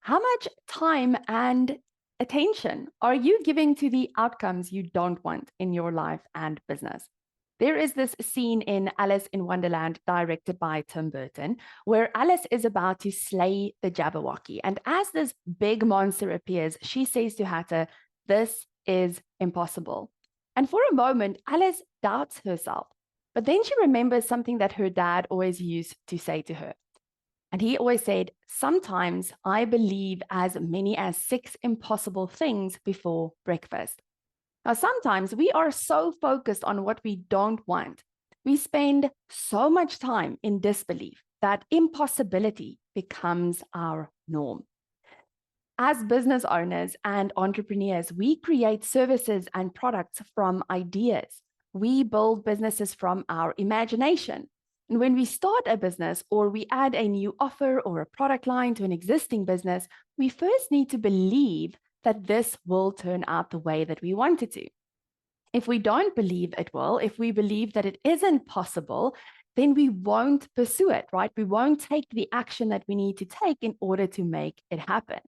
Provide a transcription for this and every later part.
How much time and attention are you giving to the outcomes you don't want in your life and business? There is this scene in Alice in Wonderland, directed by Tim Burton, where Alice is about to slay the Jabberwocky. And as this big monster appears, she says to Hatter, "This is impossible." And for a moment, Alice doubts herself. But then she remembers something that her dad always used to say to her. And he always said, "Sometimes I believe as many as six impossible things before breakfast." Now, sometimes we are so focused on what we don't want. We spend so much time in disbelief that impossibility becomes our norm. As business owners and entrepreneurs, we create services and products from ideas. We build businesses from our imagination. And when we start a business or we add a new offer or a product line to an existing business, we first need to believe that this will turn out the way that we want it to. If we don't believe it will, if we believe that it isn't possible, then we won't pursue it, right? We won't take the action that we need to take in order to make it happen.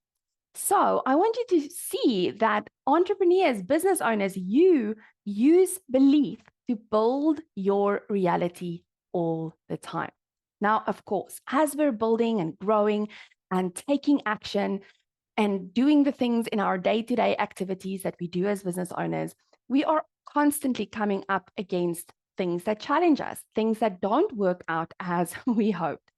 So I want you to see that entrepreneurs, business owners, you use belief to build your reality all the time. Now, of course, as we're building and growing and taking action and doing the things in our day-to-day activities that we do as business owners, we are constantly coming up against things that challenge us, things that don't work out as we hoped.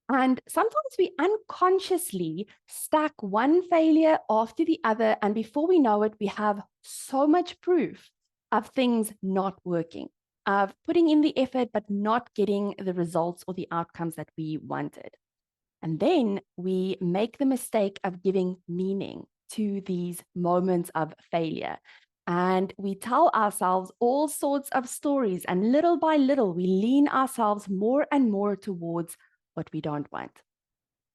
And sometimes we unconsciously stack one failure after the other. And before we know it, we have so much proof of things not working, of putting in the effort, but not getting the results or the outcomes that we wanted. And then we make the mistake of giving meaning to these moments of failure. And we tell ourselves all sorts of stories. And little by little, we lean ourselves more and more towards what we don't want.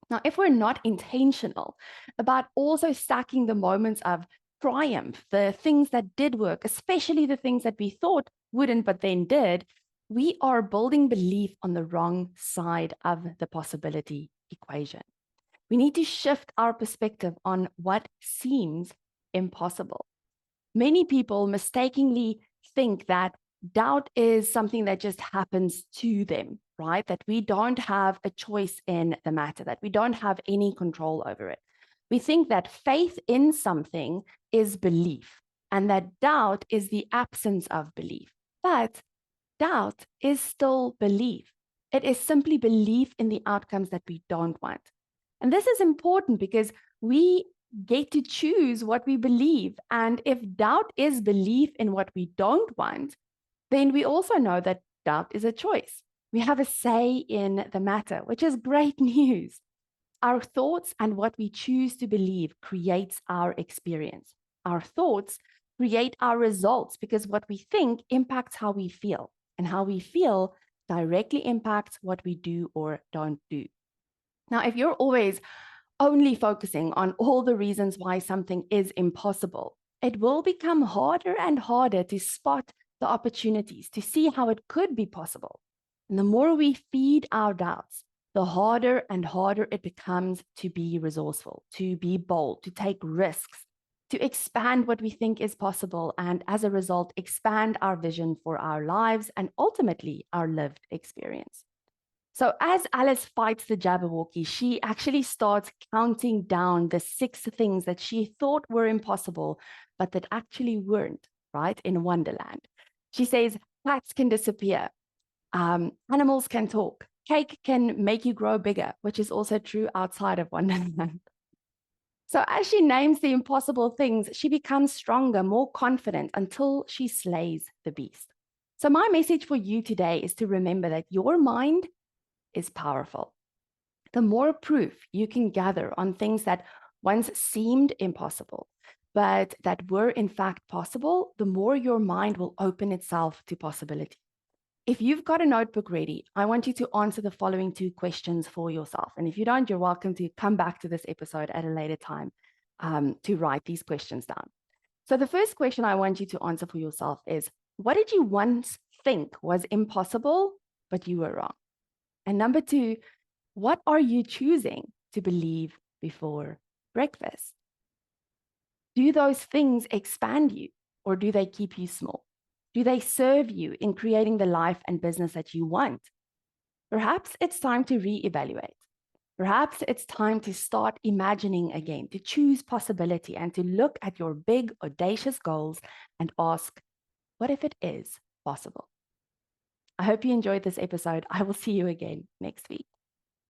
Now, if we're not intentional about also stacking the moments of triumph, the things that did work, especially the things that we thought wouldn't, but then did, we are building belief on the wrong side of the possibility equation. We need to shift our perspective on what seems impossible. Many people mistakenly think that doubt is something that just happens to them, right? That we don't have a choice in the matter, that we don't have any control over it. We think that faith in something is belief, and that doubt is the absence of belief. But doubt is still belief. It is simply belief in the outcomes that we don't want. And this is important because we get to choose what we believe. And if doubt is belief in what we don't want, then we also know that doubt is a choice. We have a say in the matter, which is great news. Our thoughts and what we choose to believe creates our experience. Our thoughts create our results because what we think impacts how we feel, and how we feel directly impacts what we do or don't do. Now, if you're always only focusing on all the reasons why something is impossible, it will become harder and harder to spot the opportunities, to see how it could be possible. And the more we feed our doubts, the harder and harder it becomes to be resourceful, to be bold, to take risks, to expand what we think is possible, and as a result, expand our vision for our lives and ultimately our lived experience. So as Alice fights the Jabberwocky, she actually starts counting down the six things that she thought were impossible, but that actually weren't, right, in Wonderland. She says, cats can disappear, animals can talk, cake can make you grow bigger, which is also true outside of Wonderland. So as she names the impossible things, she becomes stronger, more confident until she slays the beast. So my message for you today is to remember that your mind is powerful. The more proof you can gather on things that once seemed impossible, but that were in fact possible, the more your mind will open itself to possibility. If you've got a notebook ready, I want you to answer the following two questions for yourself. And if you don't, you're welcome to come back to this episode at a later time to write these questions down. So the first question I want you to answer for yourself is, what did you once think was impossible, but you were wrong? And number two, what are you choosing to believe before breakfast? Do those things expand you, or do they keep you small? Do they serve you in creating the life and business that you want? Perhaps it's time to reevaluate. Perhaps it's time to start imagining again, to choose possibility and to look at your big, audacious goals and ask, what if it is possible? I hope you enjoyed this episode. I will see you again next week.